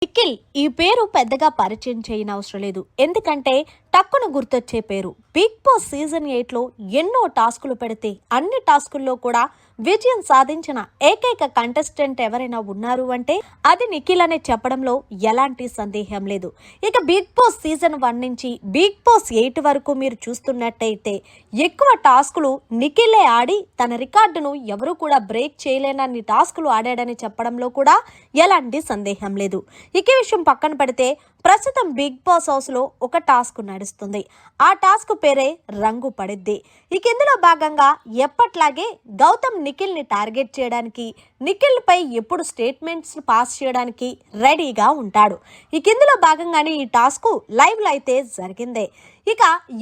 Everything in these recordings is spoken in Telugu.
నిఖిల్ ఈ పేరు పెద్దగా పరిచయం చేయనవసరం లేదు. ఎందుకంటే టక్కున గుర్తొచ్చే పేరు. బిగ్ బాస్ సీజన్ 8 లో ఎన్నో టాస్కులు పెడితే అన్ని టాస్కుల్లో కూడా విజయం సాధించిన ఏకైక కంటెస్టెంట్ ఎవరైనా ఉన్నారు అంటే అది నిఖిల్ అనే చెప్పడంలో ఎలాంటి సందేహం లేదు. ఇక బిగ్ బాస్ సీజన్ 1 నుంచి బిగ్ బాస్ 8 వరకు మీరు చూస్తున్నట్టయితే ఎక్కువ టాస్కులు నిఖిలే ఆడి తన రికార్డును ఎవరు కూడా బ్రేక్ చేయలేనన్ని టాస్కులు ఆడాడని చెప్పడంలో కూడా ఎలాంటి సందేహం లేదు. ఇక విషయం పక్కన పెడితే ప్రస్తుతం బిగ్ బాస్ హౌస్ లో ఒక టాస్క్ నడుస్తుంది. ఆ టాస్క్ పేరే రంగు పడిద్ది. ఇక ఇందులో భాగంగా ఎప్పట్లాగే గౌతమ్ నిఖిల్ ని టార్గెట్ చేయడానికి, నిఖిల్ పై ఎప్పుడు స్టేట్మెంట్స్ పాస్ చేయడానికి రెడీగా ఉంటాడు. ఇక ఇందులో భాగంగానే ఈ టాస్క్ లైవ్ లో అయితే జరిగిందే. ఇక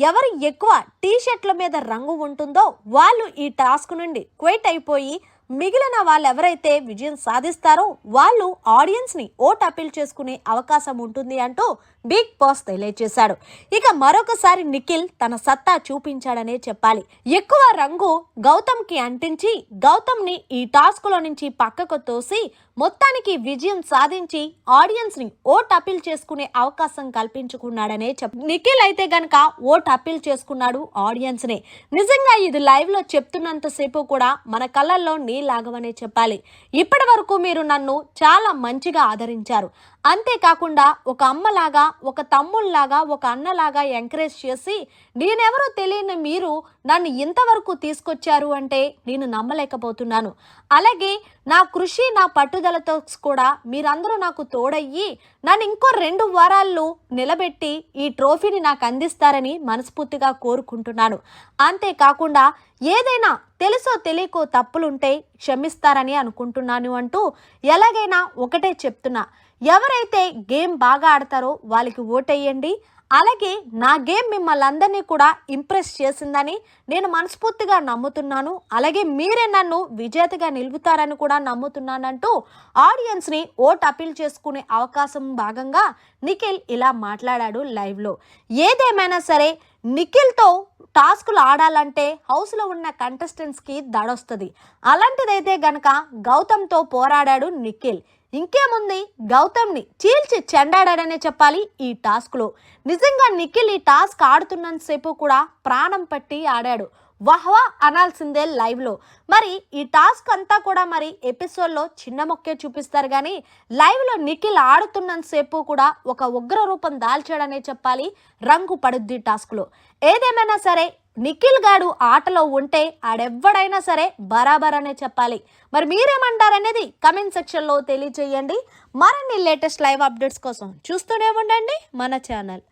ఎవరు ఎక్కువ టీ షర్ట్ల మీద రంగు ఉంటుందో వాళ్ళు ఈ టాస్క్ నుండి క్విట్ అయిపోయి మిగిలిన వాళ్ళు ఎవరైతే విజయం సాధిస్తారో వాళ్ళు ఆడియన్స్ ని ఓట్ అపీల్ చేసుకునే అవకాశం ఉంటుంది అంటూ బిగ్ బాస్ తెలియజేశాడు. ఇక మరొకసారి నిఖిల్ తన సత్తా చూపించాడనే చెప్పాలి. ఎక్కువ రంగు గౌతమ్ కి అంటించి గౌతమ్ ని ఈ టాస్క్ లో నుంచి పక్కకు తోసి మొత్తానికి విజయం సాధించి ఆడియన్స్ ని ఓట్ అపీల్ చేసుకునే అవకాశం కల్పించుకున్నాడనే నిఖిల్ అయితే గనక ఓట్ అపీల్ చేసుకున్నాడు ఆడియన్స్ నే. నిజంగా ఇది లైవ్ లో చెప్తున్నంతసేపు కూడా మన కళ్ళల్లో నీలాగవనే చెప్పాలి. ఇప్పటి వరకు మీరు నన్ను చాలా మంచిగా ఆదరించారు. అంతేకాకుండా ఒక అమ్మలాగా, ఒక తమ్ముళ్లాగా, ఒక అన్నలాగా ఎంకరేజ్ చేసి నేనెవరో తెలియని మీరు నన్ను ఇంతవరకు తీసుకొచ్చారు అంటే నేను నమ్మలేకపోతున్నాను. అలాగే నా కృషి, నా పట్టుదలతో కూడా మీరందరూ నాకు తోడయ్యి నన్ను ఇంకో 2 వారాల్లో నిలబెట్టి ఈ ట్రోఫీని నాకు అందిస్తారని మనస్ఫూర్తిగా కోరుకుంటున్నాను. అంతేకాకుండా ఏదైనా తెలుసో తెలియకో తప్పులుంటే క్షమిస్తారని అనుకుంటున్నాను అంటూ ఎలాగైనా ఒకటే చెప్తున్నా, ఎవరైతే గేమ్ బాగా ఆడతారో వాళ్ళకి ఓటేయండి. అలాగే నా గేమ్ మిమ్మల్ని అందరినీ కూడా ఇంప్రెస్ చేసిందని నేను మనస్ఫూర్తిగా నమ్ముతున్నాను. అలాగే మీరే నన్ను విజేతగా నిలుపుతారని కూడా నమ్ముతున్నానంటూ ఆడియన్స్ని ఓట్ అపీల్ చేసుకునే అవకాశం భాగంగా నిఖిల్ ఇలా మాట్లాడాడు లైవ్లో. ఏదేమైనా సరే నిఖిల్తో టాస్కులు ఆడాలంటే హౌస్లో ఉన్న కంటెస్టెంట్స్కి దడొస్తుంది. అలాంటిదైతే గనక గౌతమ్తో పోరాడాడు నిఖిల్. ఇంకేముంది, గౌతమ్ని చీల్చి చెండాడాడనే చెప్పాలి ఈ టాస్క్లో. నిజంగా నిఖిల్ ఈ టాస్క్ ఆడుతున్నంతసేపు కూడా ప్రాణం పట్టి ఆడాడు. వహ్వా అనాల్సిందే లైవ్లో. మరి ఈ టాస్క్ అంతా కూడా మరి ఎపిసోడ్లో చిన్న మొక్కే చూపిస్తారు కానీ లైవ్లో నిఖిల్ ఆడుతున్నంతసేపు కూడా ఒక ఉగ్ర రూపం దాల్చాడనే చెప్పాలి రంగు పడుద్ది టాస్క్లో. ఏదేమైనా సరే నిఖిల్ గాడు ఆటలో ఉంటే ఆడెవ్వడైనా సరే బరాబర్ అనే చెప్పాలి. మరి మీరేమంటారనేది కమెంట్ సెక్షన్లో తెలియజేయండి. మరిన్ని లేటెస్ట్ లైవ్ అప్డేట్స్ కోసం చూస్తూనే ఉండండి మన ఛానల్.